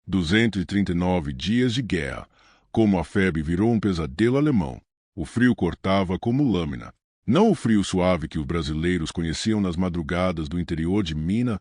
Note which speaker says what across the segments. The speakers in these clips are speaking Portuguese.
Speaker 1: 239 dias de guerra. Como a febre virou um pesadelo alemão. O frio cortava como lâmina. Não o frio suave que os brasileiros conheciam nas madrugadas do interior de Minas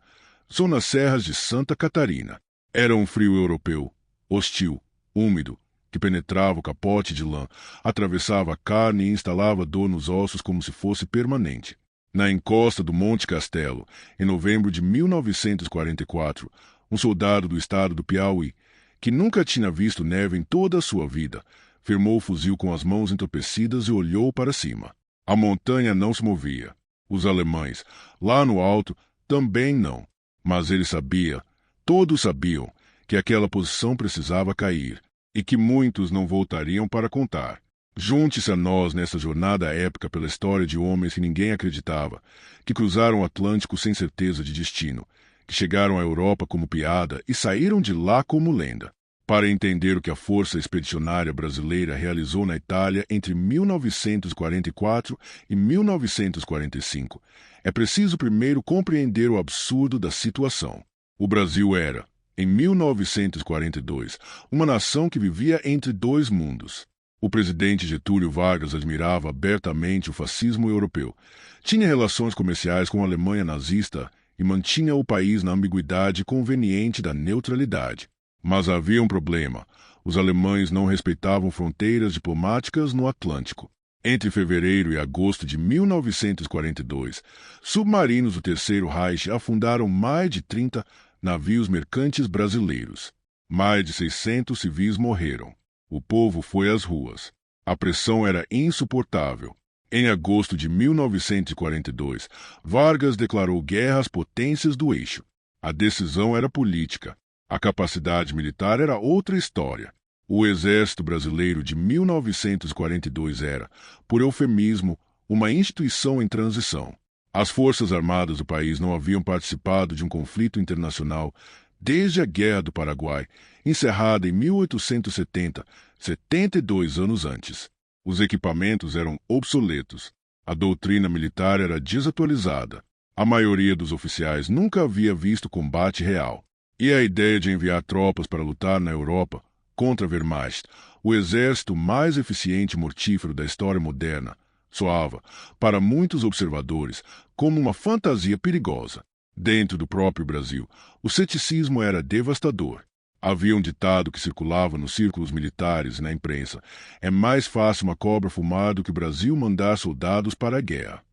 Speaker 1: ou nas serras de Santa Catarina. Era um frio europeu, hostil, úmido, que penetrava o capote de lã, atravessava a carne e instalava dor nos ossos como se fosse permanente. Na encosta do Monte Castelo, em novembro de 1944, um soldado do estado do Piauí, que nunca tinha visto neve em toda a sua vida, firmou o fuzil com as mãos entorpecidas e olhou para cima. A montanha não se movia. Os alemães, lá no alto, também não. Mas ele sabia, todos sabiam, que aquela posição precisava cair, e que muitos não voltariam para contar. Junte-se a nós nessa jornada épica pela história de homens que ninguém acreditava, que cruzaram o Atlântico sem certeza de destino, que chegaram à Europa como piada e saíram de lá como lenda. Para entender o que a Força Expedicionária Brasileira realizou na Itália entre 1944 e 1945, é preciso primeiro compreender o absurdo da situação. O Brasil era, em 1942, uma nação que vivia entre dois mundos. O presidente Getúlio Vargas admirava abertamente o fascismo europeu, tinha relações comerciais com a Alemanha nazista e mantinha o país na ambiguidade conveniente da neutralidade. Mas havia um problema. Os alemães não respeitavam fronteiras diplomáticas no Atlântico. Entre fevereiro e agosto de 1942, submarinos do Terceiro Reich afundaram mais de 30 navios mercantes brasileiros. Mais de 600 civis morreram. O povo foi às ruas. A pressão era insuportável. Em agosto de 1942, Vargas declarou guerra às potências do eixo. A decisão era política. A capacidade militar era outra história. O Exército Brasileiro de 1942 era, por eufemismo, uma instituição em transição. As Forças Armadas do país não haviam participado de um conflito internacional desde a Guerra do Paraguai, encerrada em 1870, 72 anos antes. Os equipamentos eram obsoletos. A doutrina militar era desatualizada. A maioria dos oficiais nunca havia visto combate real. E a ideia de enviar tropas para lutar na Europa contra a Wehrmacht, o exército mais eficiente e mortífero da história moderna, soava, para muitos observadores, como uma fantasia perigosa. Dentro do próprio Brasil, o ceticismo era devastador. Havia um ditado que circulava nos círculos militares e na imprensa: é mais fácil uma cobra fumar do que o Brasil mandar soldados para a guerra.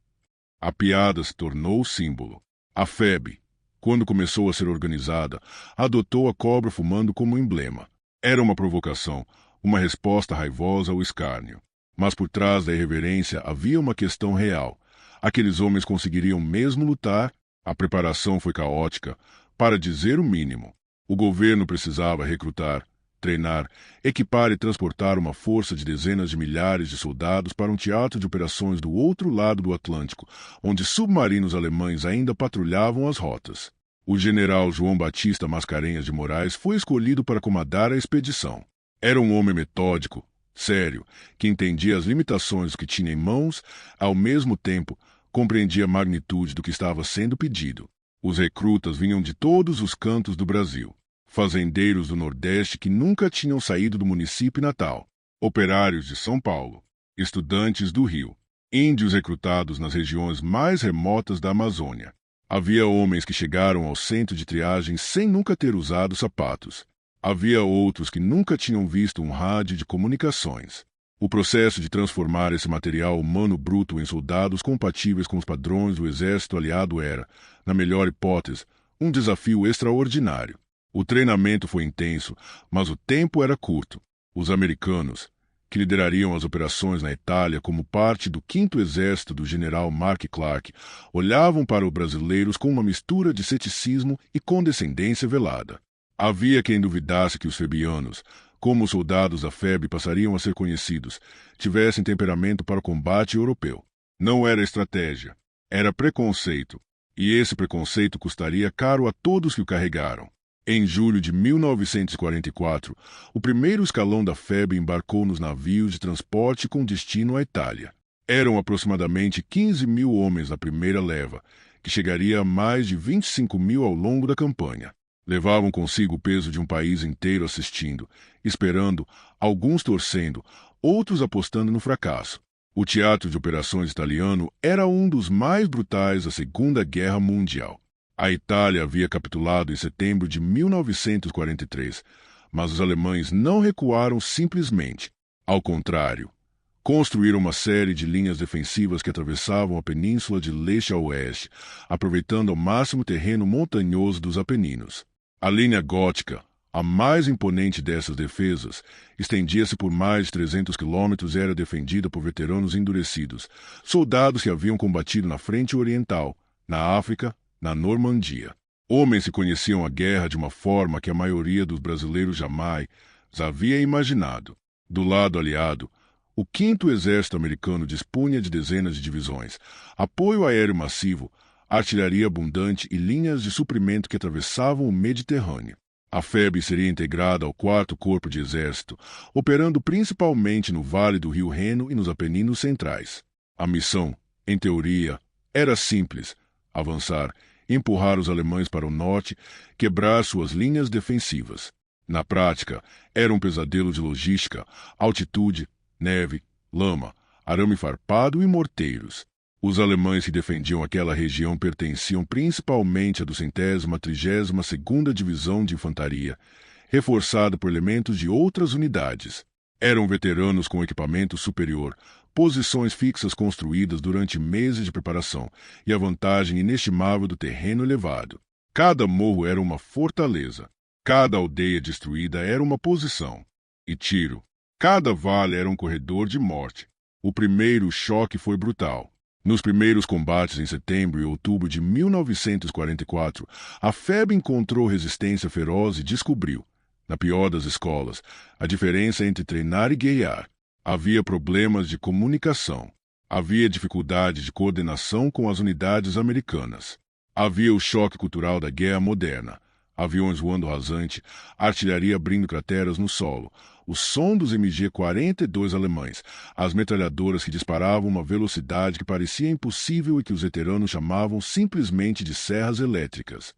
Speaker 1: A piada se tornou símbolo. A FEB, quando começou a ser organizada, adotou a cobra fumando como emblema. Era uma provocação, uma resposta raivosa ao escárnio. Mas por trás da irreverência havia uma questão real. Aqueles homens conseguiriam mesmo lutar? A preparação foi caótica, para dizer o mínimo. O governo precisava recrutar, treinar, equipar e transportar uma força de dezenas de milhares de soldados para um teatro de operações do outro lado do Atlântico, onde submarinos alemães ainda patrulhavam as rotas. O general João Batista Mascarenhas de Moraes foi escolhido para comandar a expedição. Era um homem metódico, sério, que entendia as limitações que tinha em mãos, ao mesmo tempo compreendia a magnitude do que estava sendo pedido. Os recrutas vinham de todos os cantos do Brasil. Fazendeiros do Nordeste que nunca tinham saído do município natal, operários de São Paulo, estudantes do Rio, índios recrutados nas regiões mais remotas da Amazônia. Havia homens que chegaram ao centro de triagem sem nunca ter usado sapatos. Havia outros que nunca tinham visto um rádio de comunicações. O processo de transformar esse material humano bruto em soldados compatíveis com os padrões do exército aliado era, na melhor hipótese, um desafio extraordinário. O treinamento foi intenso, mas o tempo era curto. Os americanos, que liderariam as operações na Itália como parte do 5º Exército do general Mark Clark, olhavam para os brasileiros com uma mistura de ceticismo e condescendência velada. Havia quem duvidasse que os febianos, como os soldados da FEB passariam a ser conhecidos, tivessem temperamento para o combate europeu. Não era estratégia, era preconceito, e esse preconceito custaria caro a todos que o carregaram. Em julho de 1944, o primeiro escalão da FEB embarcou nos navios de transporte com destino à Itália. Eram aproximadamente 15 mil homens na primeira leva, que chegaria a mais de 25 mil ao longo da campanha. Levavam consigo o peso de um país inteiro assistindo, esperando, alguns torcendo, outros apostando no fracasso. O teatro de operações italiano era um dos mais brutais da Segunda Guerra Mundial. A Itália havia capitulado em setembro de 1943, mas os alemães não recuaram simplesmente. Ao contrário, construíram uma série de linhas defensivas que atravessavam a península de leste a oeste, aproveitando ao máximo o terreno montanhoso dos Apeninos. A linha gótica, a mais imponente dessas defesas, estendia-se por mais de 300 quilômetros e era defendida por veteranos endurecidos, soldados que haviam combatido na frente oriental, na África, na Normandia. Homens que conheciam a guerra de uma forma que a maioria dos brasileiros jamais havia imaginado. Do lado aliado, o 5º Exército Americano dispunha de dezenas de divisões, apoio aéreo massivo, artilharia abundante e linhas de suprimento que atravessavam o Mediterrâneo. A FEB seria integrada ao 4º Corpo de Exército, operando principalmente no Vale do Rio Reno e nos Apeninos Centrais. A missão, em teoria, era simples: avançar, empurrar os alemães para o norte, quebrar suas linhas defensivas. Na prática, era um pesadelo de logística, altitude, neve, lama, arame farpado e morteiros. Os alemães que defendiam aquela região pertenciam principalmente à 232ª Divisão de Infantaria, reforçada por elementos de outras unidades. Eram veteranos com equipamento superior, posições fixas construídas durante meses de preparação e a vantagem inestimável do terreno elevado. Cada morro era uma fortaleza, cada aldeia destruída era uma posição e tiro. Cada vale era um corredor de morte. O primeiro choque foi brutal. Nos primeiros combates em setembro e outubro de 1944, a FEB encontrou resistência feroz e descobriu, na pior das escolas, a diferença entre treinar e guerrear. Havia problemas de comunicação. Havia dificuldade de coordenação com as unidades americanas. Havia o choque cultural da guerra moderna. Aviões voando rasante, artilharia abrindo crateras no solo, o som dos MG-42 alemães, as metralhadoras que disparavam uma velocidade que parecia impossível e que os veteranos chamavam simplesmente de serras elétricas.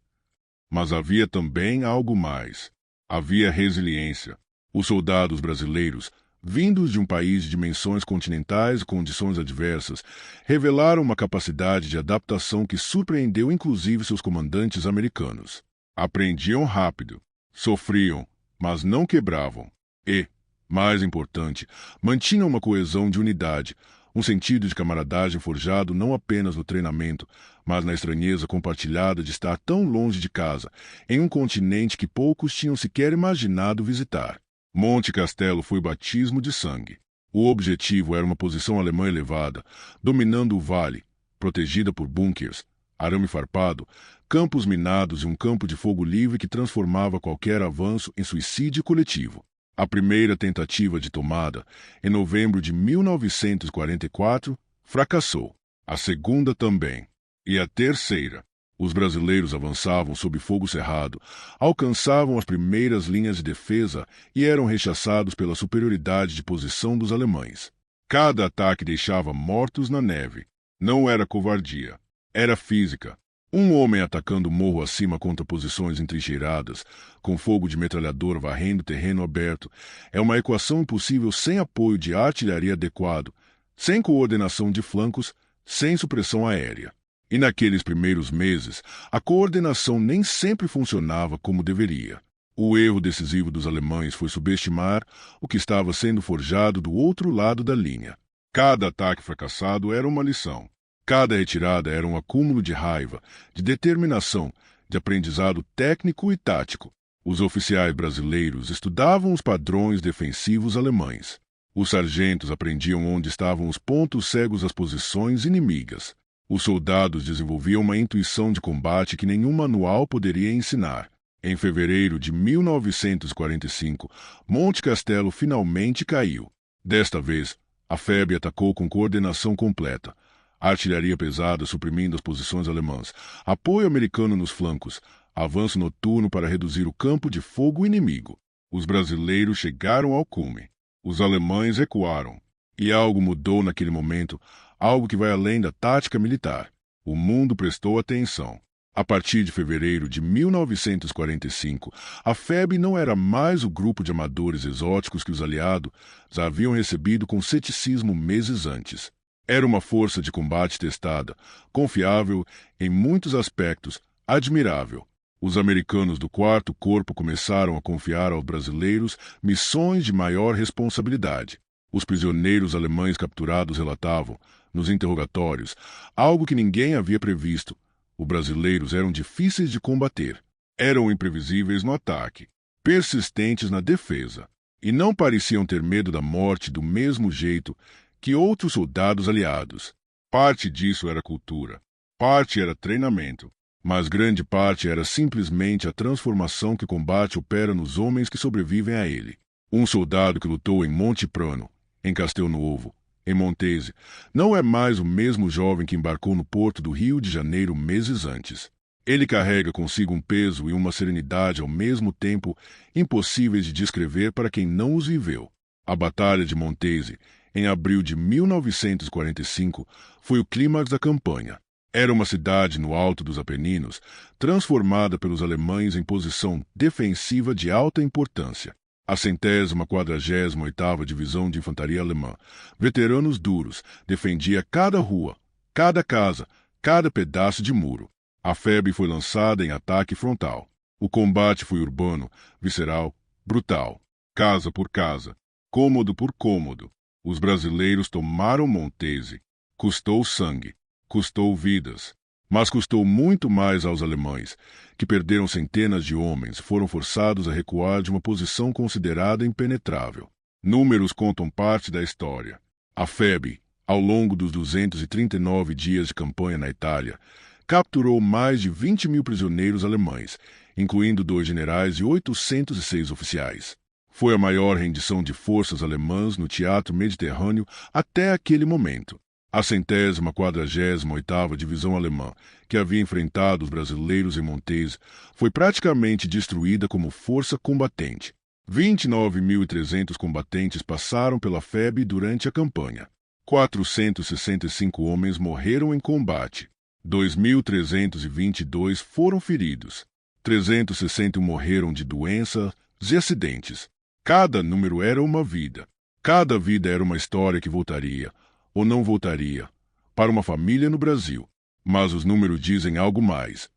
Speaker 1: Mas havia também algo mais. Havia resiliência. Os soldados brasileiros, vindos de um país de dimensões continentais e condições adversas, revelaram uma capacidade de adaptação que surpreendeu inclusive seus comandantes americanos. Aprendiam rápido, sofriam, mas não quebravam. E, mais importante, mantinham uma coesão de unidade, um sentido de camaradagem forjado não apenas no treinamento, mas na estranheza compartilhada de estar tão longe de casa, em um continente que poucos tinham sequer imaginado visitar. Monte Castelo foi batismo de sangue. O objetivo era uma posição alemã elevada, dominando o vale, protegida por bunkers, arame farpado, campos minados e um campo de fogo livre que transformava qualquer avanço em suicídio coletivo. A primeira tentativa de tomada, em novembro de 1944, fracassou. A segunda também. E a terceira. Os brasileiros avançavam sob fogo cerrado, alcançavam as primeiras linhas de defesa e eram rechaçados pela superioridade de posição dos alemães. Cada ataque deixava mortos na neve. Não era covardia. Era física. Um homem atacando morro acima contra posições entrincheiradas, com fogo de metralhadora varrendo terreno aberto, é uma equação impossível sem apoio de artilharia adequado, sem coordenação de flancos, sem supressão aérea. E naqueles primeiros meses, a coordenação nem sempre funcionava como deveria. O erro decisivo dos alemães foi subestimar o que estava sendo forjado do outro lado da linha. Cada ataque fracassado era uma lição. Cada retirada era um acúmulo de raiva, de determinação, de aprendizado técnico e tático. Os oficiais brasileiros estudavam os padrões defensivos alemães. Os sargentos aprendiam onde estavam os pontos cegos das posições inimigas. Os soldados desenvolviam uma intuição de combate que nenhum manual poderia ensinar. Em fevereiro de 1945, Monte Castelo finalmente caiu. Desta vez, a FEB atacou com coordenação completa. Artilharia pesada suprimindo as posições alemãs, apoio americano nos flancos, avanço noturno para reduzir o campo de fogo inimigo. Os brasileiros chegaram ao cume. Os alemães recuaram. E algo mudou naquele momento, algo que vai além da tática militar. O mundo prestou atenção. A partir de fevereiro de 1945, a FEB não era mais o grupo de amadores exóticos que os aliados haviam recebido com ceticismo meses antes. Era uma força de combate testada, confiável em muitos aspectos, admirável. Os americanos do Quarto Corpo começaram a confiar aos brasileiros missões de maior responsabilidade. Os prisioneiros alemães capturados relatavam, nos interrogatórios, algo que ninguém havia previsto. Os brasileiros eram difíceis de combater. Eram imprevisíveis no ataque, persistentes na defesa, e não pareciam ter medo da morte do mesmo jeito que outros soldados aliados. Parte disso era cultura, parte era treinamento, mas grande parte era simplesmente a transformação que o combate opera nos homens que sobrevivem a ele. Um soldado que lutou em Monte Prano, em Castel Nuovo, em Montese, não é mais o mesmo jovem que embarcou no porto do Rio de Janeiro meses antes. Ele carrega consigo um peso e uma serenidade ao mesmo tempo impossíveis de descrever para quem não os viveu. A Batalha de Montese, em abril de 1945, foi o clímax da campanha. Era uma cidade no alto dos Apeninos, transformada pelos alemães em posição defensiva de alta importância. A 148ª Divisão de Infantaria Alemã, veteranos duros, defendia cada rua, cada casa, cada pedaço de muro. A FEB foi lançada em ataque frontal. O combate foi urbano, visceral, brutal. Casa por casa, cômodo por cômodo. Os brasileiros tomaram Montese. Custou sangue, custou vidas. Mas custou muito mais aos alemães, que perderam centenas de homens e foram forçados a recuar de uma posição considerada impenetrável. Números contam parte da história. A FEB, ao longo dos 239 dias de campanha na Itália, capturou mais de 20.000 prisioneiros alemães, incluindo 2 generais e 806 oficiais. Foi a maior rendição de forças alemãs no teatro mediterrâneo até aquele momento. A 148ª Divisão Alemã, que havia enfrentado os brasileiros em Montese, foi praticamente destruída como força combatente. 29.300 combatentes passaram pela FEB durante a campanha. 465 homens morreram em combate. 2.322 foram feridos. 361 morreram de doenças e acidentes. Cada número era uma vida. Cada vida era uma história que voltaria, ou não voltaria, para uma família no Brasil. Mas os números dizem algo mais.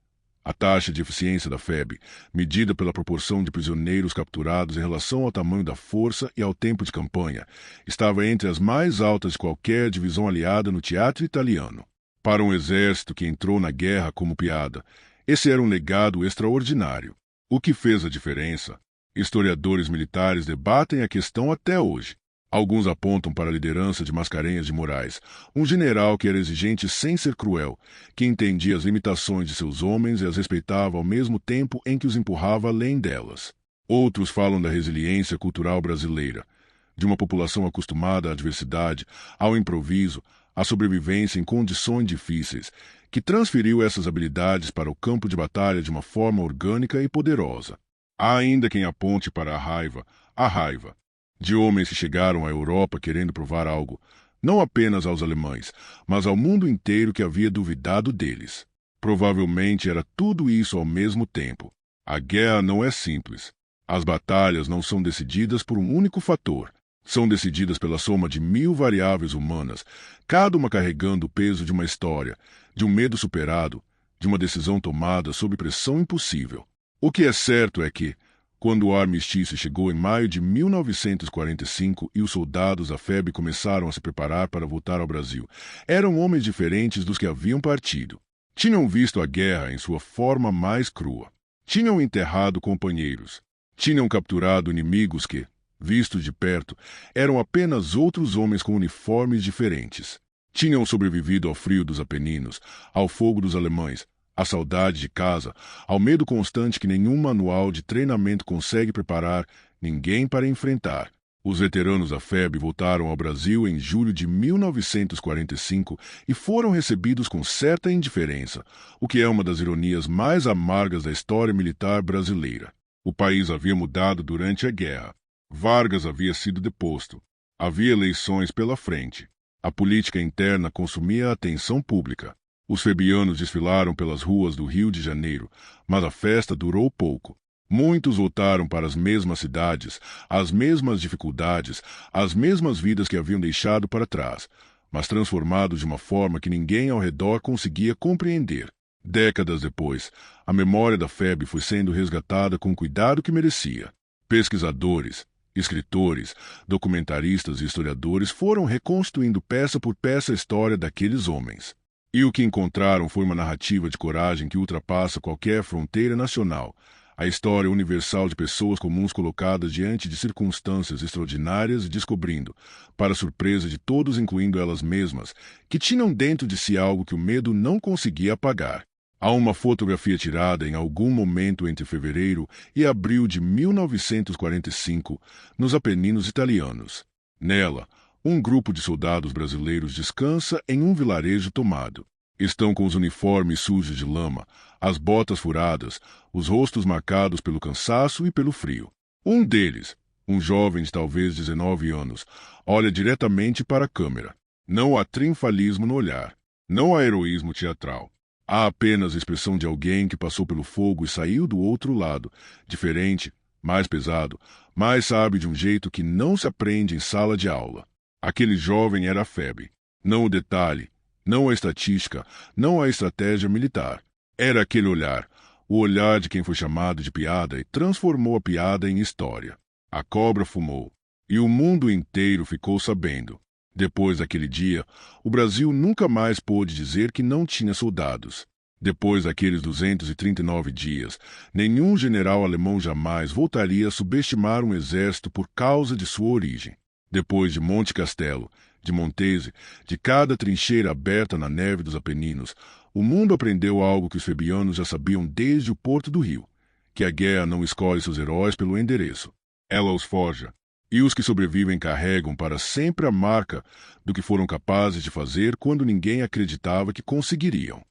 Speaker 1: A taxa de eficiência da FEB, medida pela proporção de prisioneiros capturados em relação ao tamanho da força e ao tempo de campanha, estava entre as mais altas de qualquer divisão aliada no teatro italiano. Para um exército que entrou na guerra como piada, esse era um legado extraordinário. O que fez a diferença? Historiadores militares debatem a questão até hoje. Alguns apontam para a liderança de Mascarenhas de Moraes, um general que era exigente sem ser cruel, que entendia as limitações de seus homens e as respeitava ao mesmo tempo em que os empurrava além delas. Outros falam da resiliência cultural brasileira, de uma população acostumada à adversidade, ao improviso, à sobrevivência em condições difíceis, que transferiu essas habilidades para o campo de batalha de uma forma orgânica e poderosa. Há ainda quem aponte para a raiva de homens que chegaram à Europa querendo provar algo, não apenas aos alemães, mas ao mundo inteiro que havia duvidado deles. Provavelmente era tudo isso ao mesmo tempo. A guerra não é simples. As batalhas não são decididas por um único fator. São decididas pela soma de 1000 variáveis humanas, cada uma carregando o peso de uma história, de um medo superado, de uma decisão tomada sob pressão impossível. O que é certo é que, quando o armistício chegou em maio de 1945 e os soldados da FEB começaram a se preparar para voltar ao Brasil, eram homens diferentes dos que haviam partido. Tinham visto a guerra em sua forma mais crua. Tinham enterrado companheiros. Tinham capturado inimigos que, vistos de perto, eram apenas outros homens com uniformes diferentes. Tinham sobrevivido ao frio dos Apeninos, ao fogo dos alemães, à saudade de casa, ao medo constante que nenhum manual de treinamento consegue preparar ninguém para enfrentar. Os veteranos da FEB voltaram ao Brasil em julho de 1945 e foram recebidos com certa indiferença, o que é uma das ironias mais amargas da história militar brasileira. O país havia mudado durante a guerra. Vargas havia sido deposto. Havia eleições pela frente. A política interna consumia a atenção pública. Os febianos desfilaram pelas ruas do Rio de Janeiro, mas a festa durou pouco. Muitos voltaram para as mesmas cidades, as mesmas dificuldades, as mesmas vidas que haviam deixado para trás, mas transformados de uma forma que ninguém ao redor conseguia compreender. Décadas depois, a memória da febre foi sendo resgatada com o cuidado que merecia. Pesquisadores, escritores, documentaristas e historiadores foram reconstruindo peça por peça a história daqueles homens. E o que encontraram foi uma narrativa de coragem que ultrapassa qualquer fronteira nacional. A história universal de pessoas comuns colocadas diante de circunstâncias extraordinárias e descobrindo, para surpresa de todos, incluindo elas mesmas, que tinham dentro de si algo que o medo não conseguia apagar. Há uma fotografia tirada em algum momento entre fevereiro e abril de 1945, nos Apeninos italianos. Nela, um grupo de soldados brasileiros descansa em um vilarejo tomado. Estão com os uniformes sujos de lama, as botas furadas, os rostos marcados pelo cansaço e pelo frio. Um deles, um jovem de talvez 19 anos, olha diretamente para a câmera. Não há triunfalismo no olhar. Não há heroísmo teatral. Há apenas a expressão de alguém que passou pelo fogo e saiu do outro lado, diferente, mais pesado, mais sábio de um jeito que não se aprende em sala de aula. Aquele jovem era a febre. Não o detalhe, não a estatística, não a estratégia militar. Era aquele olhar, o olhar de quem foi chamado de piada e transformou a piada em história. A cobra fumou, e o mundo inteiro ficou sabendo. Depois daquele dia, o Brasil nunca mais pôde dizer que não tinha soldados. Depois daqueles 239 dias, nenhum general alemão jamais voltaria a subestimar um exército por causa de sua origem. Depois de Monte Castelo, de Montese, de cada trincheira aberta na neve dos Apeninos, o mundo aprendeu algo que os febianos já sabiam desde o Porto do Rio, que a guerra não escolhe seus heróis pelo endereço. Ela os forja, e os que sobrevivem carregam para sempre a marca do que foram capazes de fazer quando ninguém acreditava que conseguiriam.